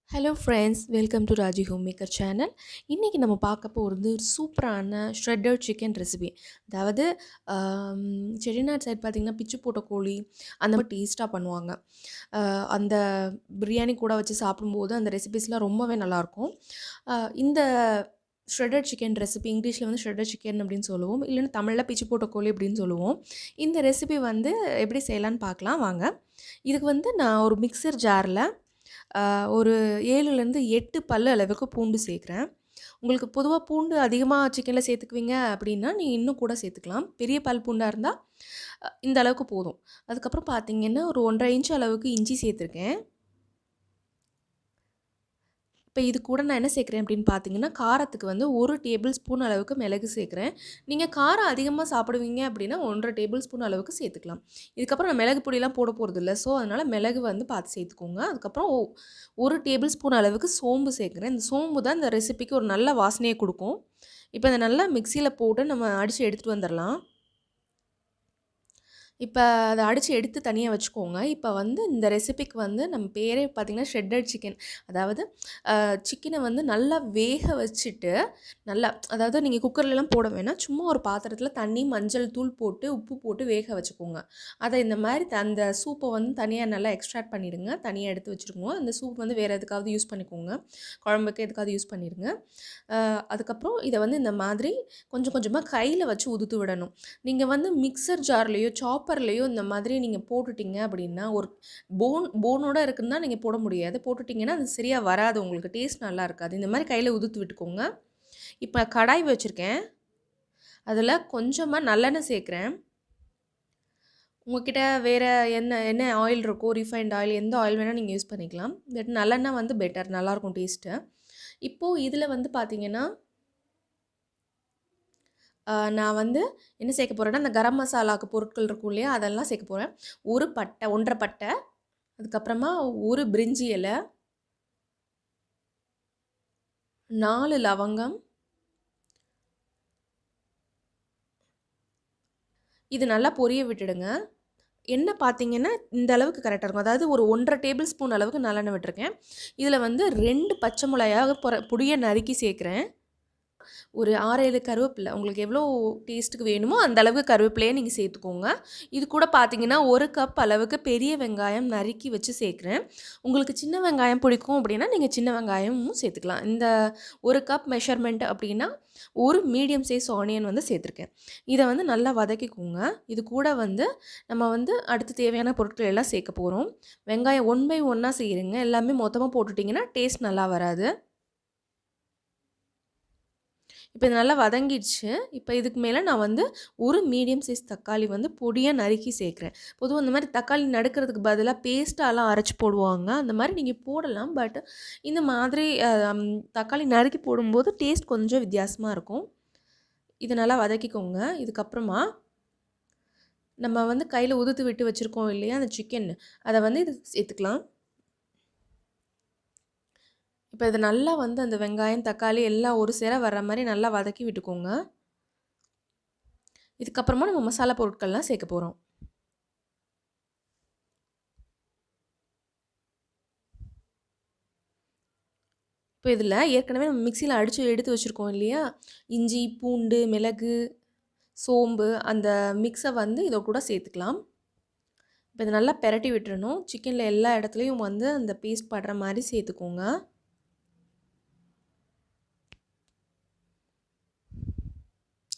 Hello friends, welcome to Raji home maker channel. இன்றைக்கி நம்ம பார்க்க போகிறது ஒரு சூப்பரான ஷ்ரெட்டட் சிக்கன் ரெசிபி. அதாவது செட்டிநாடு சைட் பார்த்திங்கன்னா பிச்சு போட்ட கோழி அந்த மாதிரி டேஸ்ட்டாக பண்ணுவாங்க. அந்த பிரியாணி கூட வச்சு சாப்பிடும்போது அந்த ரெசிபிஸ்லாம் ரொம்பவே நல்லாயிருக்கும். இந்த ஷ்ரெட்டட் சிக்கன் ரெசிபி இங்கிலீஷில் வந்து ஷ்ரெட்டட் சிக்கன் அப்படின்னு சொல்லுவோம், இல்லைன்னா தமிழில் பிச்சு போட்ட கோழி அப்படின்னு சொல்லுவோம். இந்த ரெசிபி வந்து எப்படி செய்யலான்னு பார்க்கலாம் வாங்க. இதுக்கு வந்து நான் ஒரு மிக்சர் ஜாரில் ஒரு 7லேருந்து 8 பல்லு அளவுக்கு பூண்டு சேர்க்குறேன். உங்களுக்கு பொதுவா பூண்டு அதிகமா சிக்கன்ல சேர்த்துக்குவீங்க அப்படின்னா, நீங்க இன்னும் கூட சேர்த்துக்கலாம். பெரிய பல் பூண்டா இருந்தா இந்த அளவுக்கு போதும். அதுக்கப்புறம் பார்த்தீங்கன்னா, ஒரு 1 1/2 இன்ச் அளவுக்கு இஞ்சி சேர்த்துருக்கேன். இப்போ இது கூட நான் என்ன சேர்க்குறேன் அப்படின்னு பார்த்தீங்கன்னா, காரத்துக்கு வந்து 1 டேபிள் ஸ்பூன் அளவுக்கு மிளகு சேர்க்குறேன். நீங்கள் காரம் அதிகமாக சாப்பிடுவீங்க அப்படின்னா 1 1/2 டேபிள் ஸ்பூன் அளவுக்கு சேர்த்துக்கலாம். இதுக்கப்புறம் நான் மிளகு பொடிலாம் போட போகிறதில்ல. ஸோ, அதனால் மிளகு வந்து பார்த்து சேர்த்துக்கோங்க. அதுக்கப்புறம் 1 டேபிள் ஸ்பூன் அளவுக்கு சோம்பு சேர்க்குறேன். இந்த சோம்பு தான் இந்த ரெசிபிக்கு ஒரு நல்ல வாசனையை கொடுக்கும். இப்போ இதை நல்லா மிக்சியில் போட்டு நம்ம அடித்து எடுத்துகிட்டு வந்துடலாம். இப்ப அத அடிச்சு எடுத்து தனியா வச்சுக்கோங்க. இப்ப வந்து இந்த ரெசிபிக்கு வந்து நம்ம பேரே பார்த்தீங்கன்னா, ஷ்ரெட்டட் சிக்கன். அதாவது சிக்கன வந்து நல்லா வேக வச்சுட்டு, நல்லா அதாவது நீங்க குக்கர்லலாம் போட வேணாம். சும்மா ஒரு பாத்திரத்தில தண்ணி, மஞ்சள் தூள் போட்டு, உப்பு போட்டு வேக வச்சுக்கோங்க. அத இந்த மாரி அந்த சூப்ப வந்து தனியா நல்லா எக்ஸ்ட்ராக்ட் பண்ணிடுங்க. தனியா எடுத்து வச்சுருங்க. அந்த சூப் வந்து வேற எதுக்காவது யூஸ் பண்ணிக்கோங்க. குழம்புக்கு எதுக்காவது யூஸ் பண்ணிடுங்க. அதுக்கப்புறம் இத வந்து இந்த மாதிரி கொஞ்சம் கொஞ்சமா கையில வச்சு உதுத்து விடணும். நீங்க வந்து மிக்ஸர் ஜார்லயோ, சாப்பர்லயோ இந்த மாதிரி நீங்க போட்டுட்டீங்க அப்படின்னா, ஒரு போனோட இருக்குன்னு தான் நீங்க போட முடியாது. போட்டுட்டீங்கன்னா, அது சரியா வராது உங்களுக்கு. டேஸ்ட் நல்லா இருக்காது. இந்த மாரி கையில உதுத்து விட்டுக்கோங்க. இப்ப கடாய் வச்சிருக்கேன். அதில கொஞ்சமா நல்லெண்ணெய் சேர்க்கிறேன். உங்ககிட்ட வேற என்ன என்ன ஆயில் இருக்கோ, ரிஃபைண்ட் ஆயில் எந்த ஆயில் வேணா நீங்க யூஸ் பண்ணிக்கலாம். பட் நல்லெண்ணெய் வந்து பெட்டர். நல்லாயிருக்கும் டேஸ்ட்டு. இப்போ இதில வந்து பார்த்தீங்கன்னா நான் வந்து என்ன சேர்க்க போறேன்னா, அந்த கரம் மசாலாக்கு பொருட்கள் இருக்கும் இல்லையா? அதெல்லாம் சேர்க்க போறேன். 1 பட்டை 1 1/2 பட்டை, அதுக்கப்புறமா 1 பிரிஞ்சி இலை, 4 லவங்கம். இது நல்லா பொரிய விட்டுடுங்க. எண்ணெய் பார்த்தீங்கன்னா, இந்த அளவுக்கு கரெக்ட்டா இருக்கும். அதாவது ஒரு 1 1/2 டேபிள் ஸ்பூன் அளவுக்கு நல்லெண்ணெய் விட்டுருக்கேன். இதில வந்து 2 பச்சை மிளகாய பொடியா நறுக்கி சேர்க்கிறேன். ஒரு 6, 7 கருவேப்பிலை. உங்களுக்கு எவ்வளோ டேஸ்ட்டுக்கு வேணுமோ, அந்த அளவுக்கு கருவேப்பிலைய நீங்க சேர்த்துக்கோங்க. இது கூட பார்த்தீங்கன்னா, 1 கப் அளவுக்கு பெரிய வெங்காயம் நறுக்கி வச்சு சேர்க்குறேன். உங்களுக்கு சின்ன வெங்காயம் பிடிக்கும் அப்படின்னா, நீங்க சின்ன வெங்காயமும் சேர்த்துக்கலாம். இந்த 1 கப் மெஷர்மெண்ட் அப்படின்னா, 1 மீடியம் சைஸ் ஆனியன் வந்து சேர்த்துருக்கேன். இத வந்து நல்லா வதக்கிக்கோங்க. இது கூட வந்து நம்ம வந்து அடுத்து தேவையான பொருட்கள் எல்லாம் சேர்க்க போறோம். வெங்காயம் 1 பை 1ஆ செய்யுங்க. எல்லாமே மொத்தமா போட்டுட்டீங்கன்னா, டேஸ்ட் நல்லா வராது. இப்போ இது நல்லா வதங்கிடுச்சு. இப்போ இதுக்கு மேல நான் வந்து ஒரு மீடியம் சைஸ் தக்காளி வந்து பொடியா நறுக்கி சேர்க்கிறேன். பொதுவா இந்த மாரி தக்காளி நறுக்கிறதுக்கு பதிலா பேஸ்ட்டாலாம் அரைச்சு போடுவாங்க. அந்த மாரி நீங்க போடலாம். பட் இந்த மாதிரி தக்காளி நறுக்கி போடும்போது டேஸ்ட் கொஞ்சம் வித்தியாசமா இருக்கும். இத நல்லா வதக்கிக்கோங்க. இதுக்கப்புறமா நம்ம வந்து கையில உதுத்து விட்டு வச்சிருக்கோம் இல்லையா? அந்த சிக்கன் அத வந்து இது சேர்த்துக்கலாம். இப்போ இது நல்லா வந்து அந்த வெங்காயம், தக்காளி எல்லாம் ஒரு சேர வர்ற மாரி நல்லா வதக்கி விட்டுக்கோங்க. இதுக்கப்புறமா நம்ம மசாலா பொருட்கள்லாம் சேர்க்க போறோம். இப்போ இதில ஏற்கனவே நம்ம மிக்ஸியில அடிச்சு எடுத்து வச்சுருக்கோம் இல்லையா? இஞ்சி, பூண்டு, மிளகு, சோம்பு அந்த மிக்ஸ வந்து இத கூட சேர்த்துக்கலாம். இப்போ இத நல்லா பெரட்டி விட்டுறணும். சிக்கன்ல எல்லா இடத்துலயும் வந்து அந்த பேஸ்ட் படுற மாரி சேர்த்துக்கோங்க.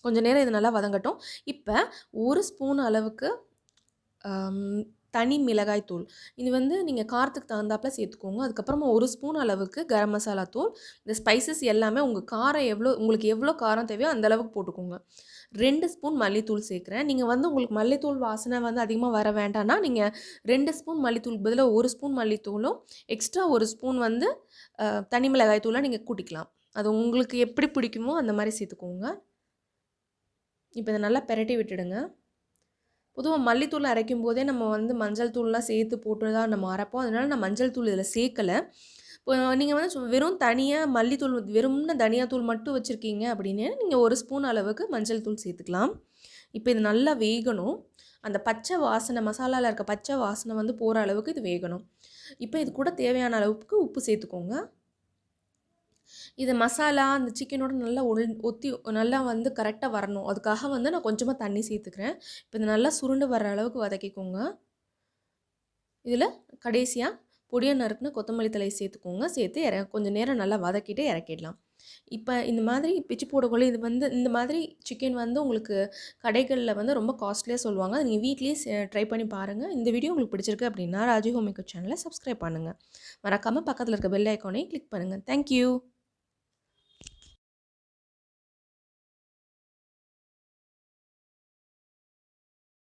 கொஞ்ச நேரம் இது நல்லா வதங்கட்டும். இப்ப 1 ஸ்பூன் அளவுக்கு அம் தனி மிளகாய் தூள். இது வந்து நீங்க காரத்துக்கு தகுந்தாப்புல சேர்த்துக்கோங்க. அதுக்கப்புறமா 1 ஸ்பூன் அளவுக்கு கரம் மசாலா தூள். இந்த ஸ்பைசஸ் எல்லாமே உங்க காரம் உங்களுக்கு எவ்வளோ காரம் தேவையோ அந்த அளவுக்கு போட்டுக்கோங்க. 2 ஸ்பூன் மல்லித்தூள் சேர்க்குறேன். நீங்க வந்து உங்களுக்கு மல்லித்தூள் வாசனை வந்து அதிகமா வர வேண்டான்னா, நீங்க 2 ஸ்பூன் மல்லித்தூளுக்கு பதிலா 1 ஸ்பூன் மல்லித்தூளும், எக்ஸ்ட்ரா 1 ஸ்பூன் வந்து தனி மிளகாய் தூள நீங்க கூட்டிக்கலாம். அது உங்களுக்கு எப்படி பிடிக்குமோ அந்த மாரி சேர்த்துக்கோங்க. இப்ப இத நல்லா பெரட்டி விட்டுடுங்க. பொதுவா மல்லித்தூள் அரைக்கும்போதே நம்ம வந்து மஞ்சள் தூள்லாம் சேர்த்து போட்டு தான் நம்ம அரைப்போம். அதனால நான் மஞ்சள் தூள் இதில சேர்க்கல. இப்போ நீங்க வந்து வெறும் தனியா மல்லித்தூள் வெறும்ன தனியா தூள் மட்டும் வச்சுருக்கீங்க அப்படின்னு, நீங்க 1 ஸ்பூன் அளவுக்கு மஞ்சள் தூள் சேர்த்துக்கலாம். இப்போ இது நல்லா வேகணும். அந்த பச்சை வாசனை மசாலால இருக்க பச்சை வாசனை வந்து போற அளவுக்கு இது வேகணும். இப்போ இது கூட தேவையான அளவுக்கு உப்பு சேர்த்துக்கோங்க. இது மசாலா அந்த சிக்கனோட நல்லா ஒத்தி நல்லா வந்து கரெக்டாக வரணும். அதுக்காக வந்து நான் கொஞ்சமாக தண்ணி சேர்த்துக்கிறேன். இப்போ இது நல்லா சுருண்டு வர அளவுக்கு வதக்கிக்கோங்க. இதில் கடைசியாக பொடியாக நறுக்குன கொத்தமல்லி தழையை சேர்த்துக்கோங்க. சேர்த்து கொஞ்சம் நேரம் நல்லா வதக்கிட்டு இறக்கிடலாம். இப்போ இந்த மாதிரி பிச்சு போடக்குள்ள இது வந்து இந்த மாதிரி சிக்கன் வந்து உங்களுக்கு கடைகளில் வந்து ரொம்ப காஸ்ட்லியாக சொல்லுவாங்க. அதை நீங்கள் வீட்லேயே ட்ரை பண்ணி பாருங்கள். இந்த வீடியோ உங்களுக்கு பிடிச்சிருக்கு அப்படின்னா ராஜி ஹோம் மேக்கர் சேனலை சப்ஸ்கிரைப் பண்ணுங்கள். மறக்காமல் பக்கத்தில் இருக்க பெல் ஐக்கானையும் கிளிக் பண்ணுங்கள். தேங்க்யூ.